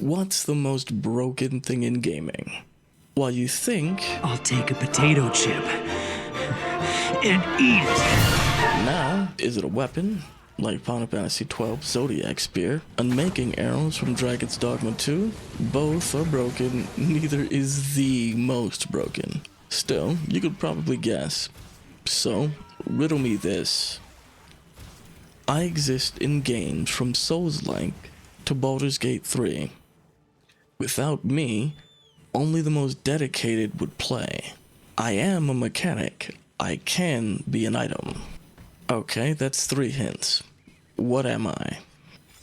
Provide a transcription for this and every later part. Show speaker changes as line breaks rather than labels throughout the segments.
What's the most broken thing in gaming? While you think,
I'll take a potato chip and eat it.
now, is it a weapon? Like Final Fantasy XII Zodiac Spear, Unmaking Arrows from Dragon's Dogma 2? Both are broken, neither is the most broken. Still, you could probably guess. So, riddle me this. I exist in games from Souls-like to Baldur's Gate 3. Without me, only the most dedicated would play. I am a mechanic. I can be an item. Okay, that's 3 hints. What am I?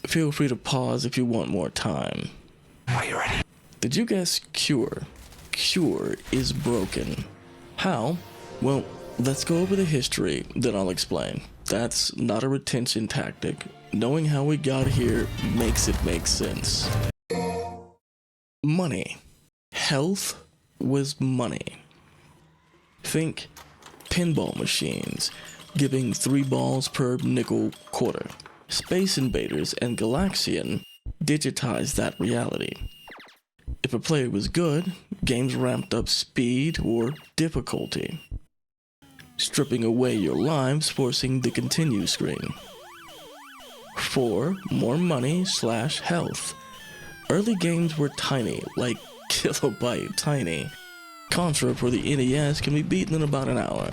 Feel free to pause if you want more time.
Are you ready?
Did you guess Cure? Cure is broken. How? Well, let's go over the history, then I'll explain. That's not a retention tactic. Knowing how we got here makes it make sense. Money. Health was money. Think pinball machines, giving 3 balls per nickel quarter. Space Invaders and Galaxian digitized that reality. If a player was good, games ramped up speed or difficulty, stripping away your lives, forcing the continue screen. 4. More money / health. Early games were tiny, like kilobyte tiny. Contra for the NES can be beaten in about an hour.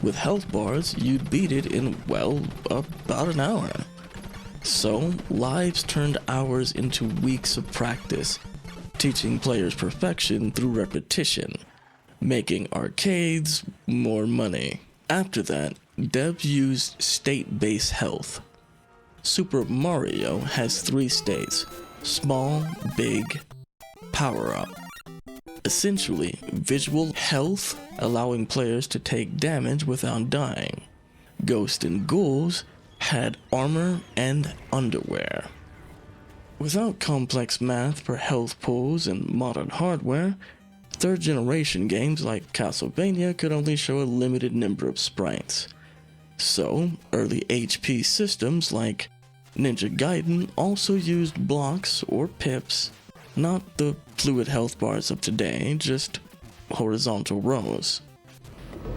With health bars, you'd beat it in, well, about an hour. So, lives turned hours into weeks of practice, teaching players perfection through repetition, making arcades more money. After that, devs used state-based health. Super Mario has 3 states: small, big, power-up. Essentially, visual health, allowing players to take damage without dying. Ghosts and Ghouls had armor and underwear. Without complex math for health pools and modern hardware, 3rd generation games like Castlevania could only show a limited number of sprites. So, early HP systems like Ninja Gaiden also used blocks or pips, not the fluid health bars of today, just horizontal rows.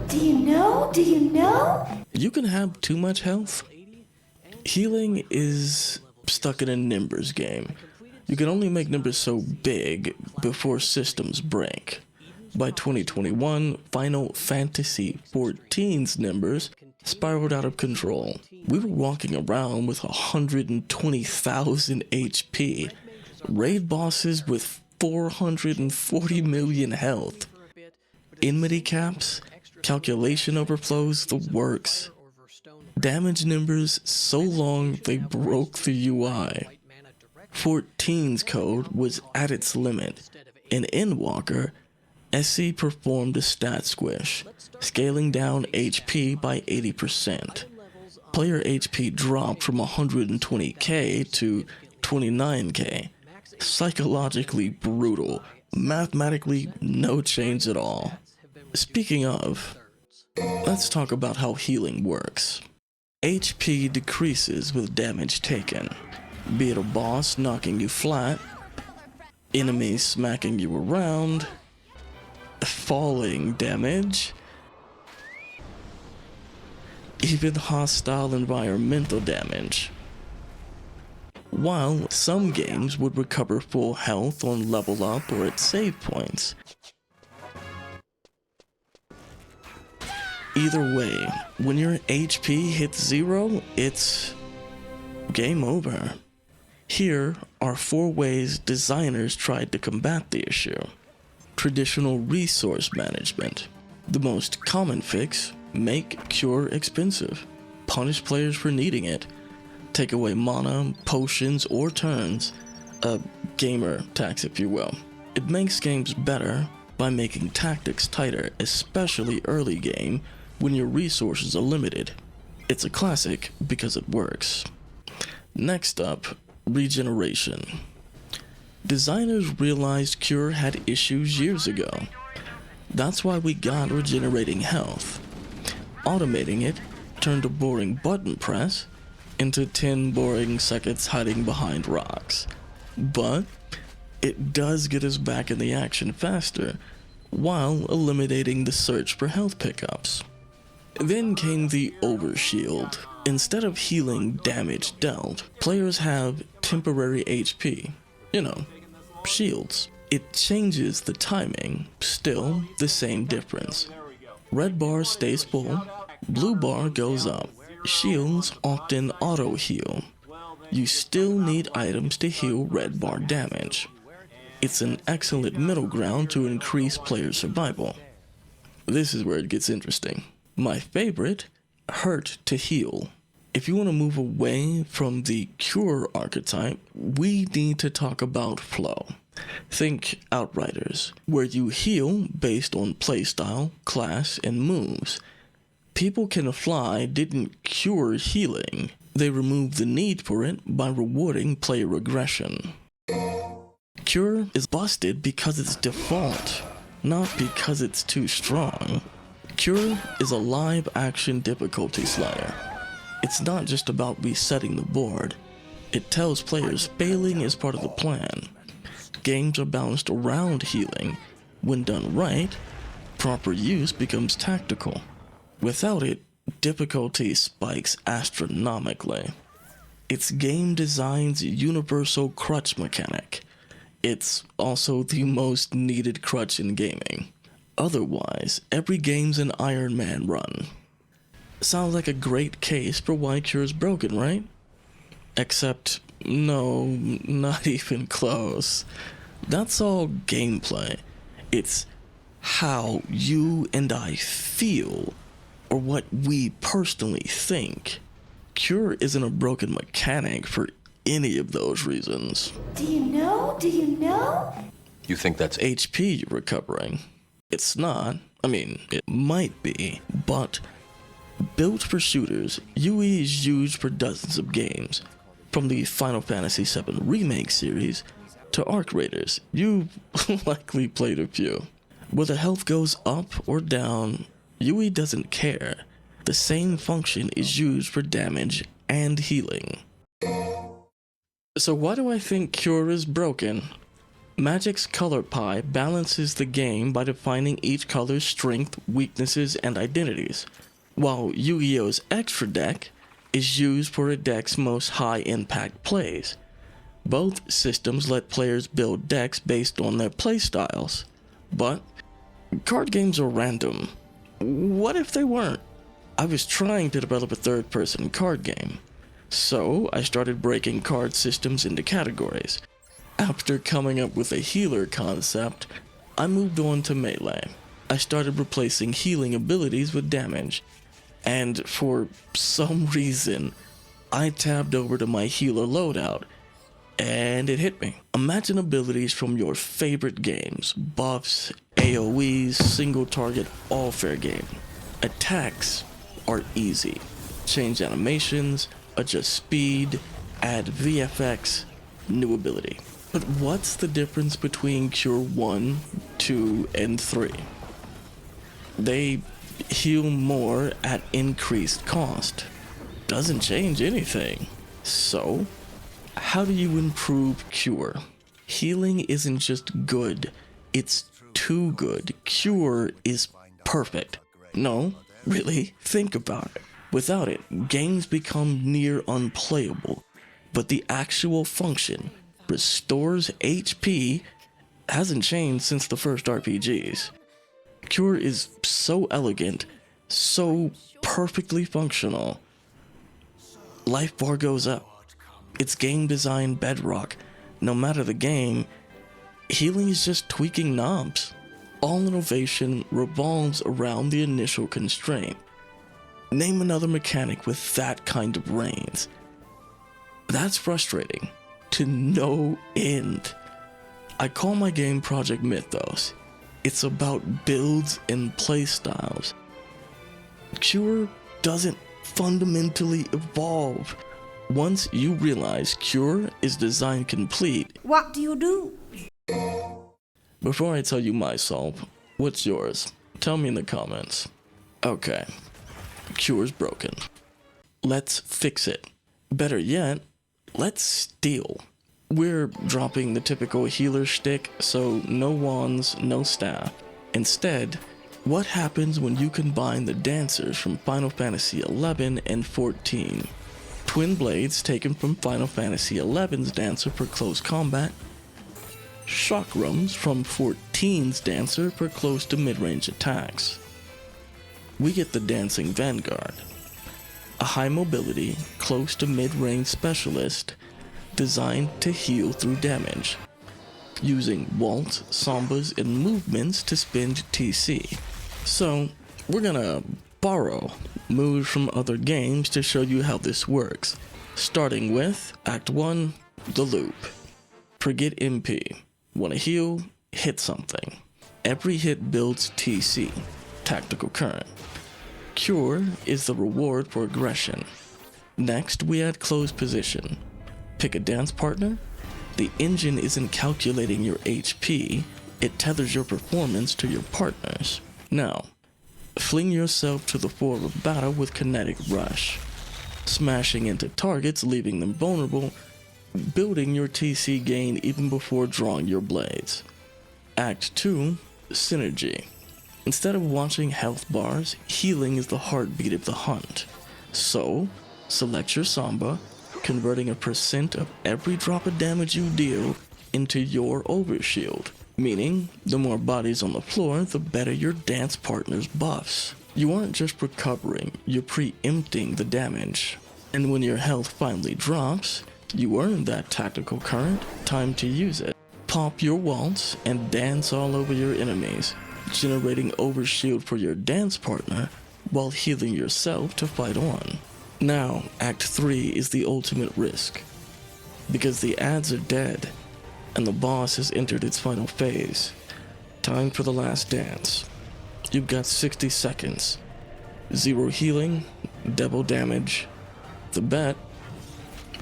Do you know? Do you know?
You can have too much health. Healing is stuck in a numbers game. You can only make numbers so big before systems break. By 2021, Final Fantasy XIV's numbers spiraled out of control. We were walking around with 120,000 HP, raid bosses with 440 million health, enmity caps, calculation overflows, the works. Damage numbers so long they broke the UI. 14's code was at its limit. In Endwalker, SC performed a stat squish, scaling down HP by 80%. Player HP dropped from 120k to 29k. Psychologically brutal, mathematically no change at all. Speaking of, let's talk about how healing works. HP decreases with damage taken, be it a boss knocking you flat, enemies smacking you around, falling damage, even hostile environmental damage. While some games would recover full health on level up or at save points. Either way, when your HP hits 0, it's game over. Here are 4 ways designers tried to combat the issue. Traditional resource management. The most common fix: make Cure expensive. Punish players for needing it. Take away mana, potions, or turns. A gamer tax, if you will. It makes games better by making tactics tighter, especially early game when your resources are limited. It's a classic because it works. Next up, regeneration. Designers realized Cure had issues years ago. That's why we got regenerating health. Automating it turned a boring button press into 10 boring seconds hiding behind rocks. But It does get us back in the action faster, while eliminating the search for health pickups. Then came the Overshield. Instead of healing damage dealt, players have temporary HP. You know, shields. It changes the timing, still the same difference. Red bar stays full, blue bar goes up. Shields often auto heal. You still need items to heal red bar damage. It's an excellent middle ground to increase player survival. This is where it gets interesting. My favorite, hurt to heal. If you want to move away from the cure archetype, we need to talk about flow. Think Outriders, where you heal based on playstyle, class, and moves. People Can Fly didn't cure healing. They removed the need for it by rewarding player aggression. Cure is busted because it's default, not because it's too strong. Cure is a live action difficulty slider. It's not just about resetting the board. It tells players failing is part of the plan. Games are balanced around healing. When done right, proper use becomes tactical. Without it, difficulty spikes astronomically. It's game design's universal crutch mechanic. It's also the most needed crutch in gaming. Otherwise, every game's an Iron Man run. Sounds like a great case for why Cure's broken, right? Except, no, not even close. That's all gameplay. It's how you and I feel, or what we personally think. Cure isn't a broken mechanic for any of those reasons.
Do you know? Do you know?
You think that's
HP you're recovering. It's not. I mean, it might be, but built for shooters, UE is used for dozens of games. From the Final Fantasy VII Remake series to Arc Raiders, you've likely played a few. Whether health goes up or down, UE doesn't care. The same function is used for damage and healing. So why do I think Cure is broken? Magic's color pie balances the game by defining each color's strength, weaknesses, and identities, while Yu-Gi-Oh's extra deck is used for a deck's most high-impact plays. Both systems let players build decks based on their playstyles, but card games are random. What if they weren't? I was trying to develop a third-person card game, so I started breaking card systems into categories. After coming up with a healer concept, I moved on to melee. I started replacing healing abilities with damage, and for some reason, I tabbed over to my healer loadout, and it hit me. Imagine abilities from your favorite games: buffs, AoEs, single target, all fair game. Attacks are easy. Change animations, adjust speed, add VFX, new ability. But what's the difference between Cure 1, 2, and 3? They heal more at increased cost. Doesn't change anything. So, how do you improve Cure? Healing isn't just good, it's too good. Cure is perfect. No, really, think about it. Without it, games become near unplayable, but the actual function, restores HP, hasn't changed since the first RPGs. Cure is so elegant, so perfectly functional. Life bar goes up. It's game design bedrock. No matter the game, healing is just tweaking knobs. All innovation revolves around the initial constraint. Name another mechanic with that kind of reins. That's frustrating to no end. I call my game Project Mythos. It's about builds and playstyles. Cure doesn't fundamentally evolve. Once you realize Cure is design complete,
What do you do?
before I tell you my solve, what's yours? Tell me in the comments. Okay, Cure's broken. Let's fix it. Better yet, let's steal. We're dropping the typical healer shtick, so no wands, no staff. Instead, what happens when you combine the dancers from Final Fantasy XI and XIV? Twin blades taken from Final Fantasy XI's dancer for close combat, chakrams from XIV's dancer for close to mid-range attacks. We get the Dancing Vanguard, a high mobility, close to mid-range specialist designed to heal through damage, using waltz, sambas, and movements to spend TC. So, we're gonna borrow moves from other games to show you how this works, starting with Act 1, the loop. Forget MP. Wanna heal? Hit something. Every hit builds TC, tactical current. Cure is the reward for aggression. Next, we add close position. Pick a dance partner. The engine isn't calculating your HP, it tethers your performance to your partner's. Now, fling yourself to the floor of battle with Kinetic Rush, smashing into targets, leaving them vulnerable, building your TC gain even before drawing your blades. Act 2, Synergy. Instead of watching health bars, healing is the heartbeat of the hunt. So, select your Samba, converting a percent of every drop of damage you deal into your overshield, meaning the more bodies on the floor, the better your dance partner's buffs. You aren't just recovering, you're preempting the damage. And when your health finally drops, you earn that tactical current, time to use it. Pop your waltz and dance all over your enemies, generating overshield for your dance partner while healing yourself to fight on. Now, Act 3 is the ultimate risk, because the ads are dead, and the boss has entered its final phase. Time for the last dance. You've got 60 seconds. 0 healing, double damage. The bet,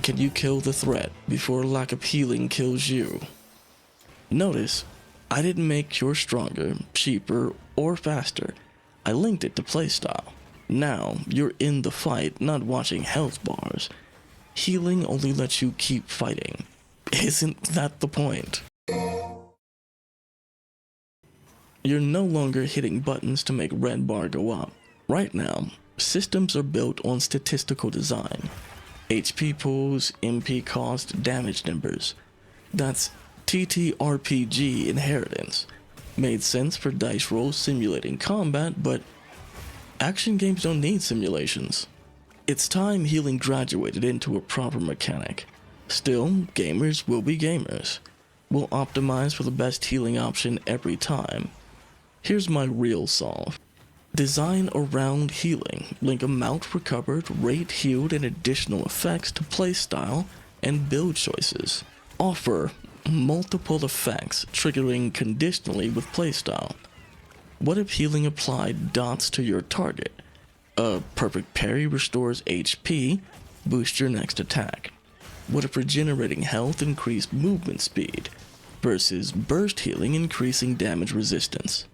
can you kill the threat before lack of healing kills you? Notice, I didn't make Cure stronger, cheaper, or faster. I linked it to playstyle. Now, you're in the fight, not watching health bars. Healing only lets you keep fighting. Isn't that the point? You're no longer hitting buttons to make red bar go up. Right now, systems are built on statistical design. HP pools, MP cost, damage numbers. That's TTRPG inheritance. Made sense for dice rolls simulating combat, but action games don't need simulations. It's time healing graduated into a proper mechanic. Still, gamers will be gamers. We'll optimize for the best healing option every time. Here's my real solve. Design around healing. Link amount recovered, rate healed, and additional effects to playstyle and build choices. Offer multiple effects triggering conditionally with playstyle. What if healing applied dots to your target? A perfect parry restores HP, boosts your next attack. What if regenerating health increased movement speed, versus burst healing increasing damage resistance?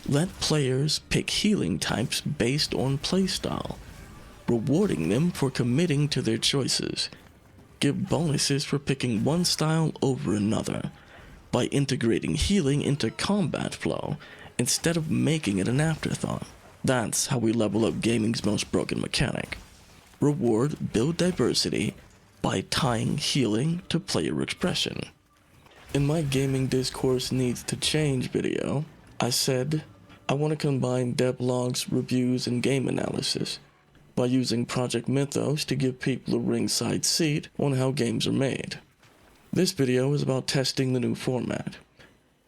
Let players pick healing types based on playstyle, rewarding them for committing to their choices. Give bonuses for picking one style over another, by integrating healing into combat flow instead of making it an afterthought. That's how we level up gaming's most broken mechanic. Reward build diversity by tying healing to player expression. In my gaming discourse needs to change video, I said I want to combine devlogs, reviews, and game analysis by using Project Mythos to give people a ringside seat on how games are made. This video is about testing the new format.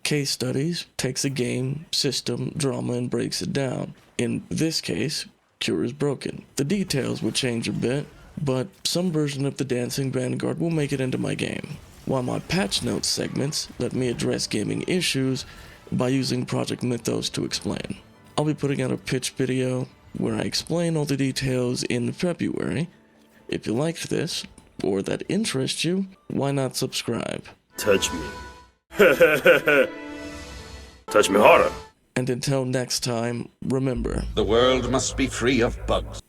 Case Studies takes a game, system, drama, and breaks it down. In this case, Cure is broken. The details will change a bit, but some version of the Dancing Vanguard will make it into my game, while my patch notes segments let me address gaming issues by using Project Mythos to explain. I'll be putting out a pitch video where I explain all the details in February. If you liked this, or that interests you, why not subscribe?
Touch me. Touch me harder.
And until next time, remember,
The world must be free of bugs.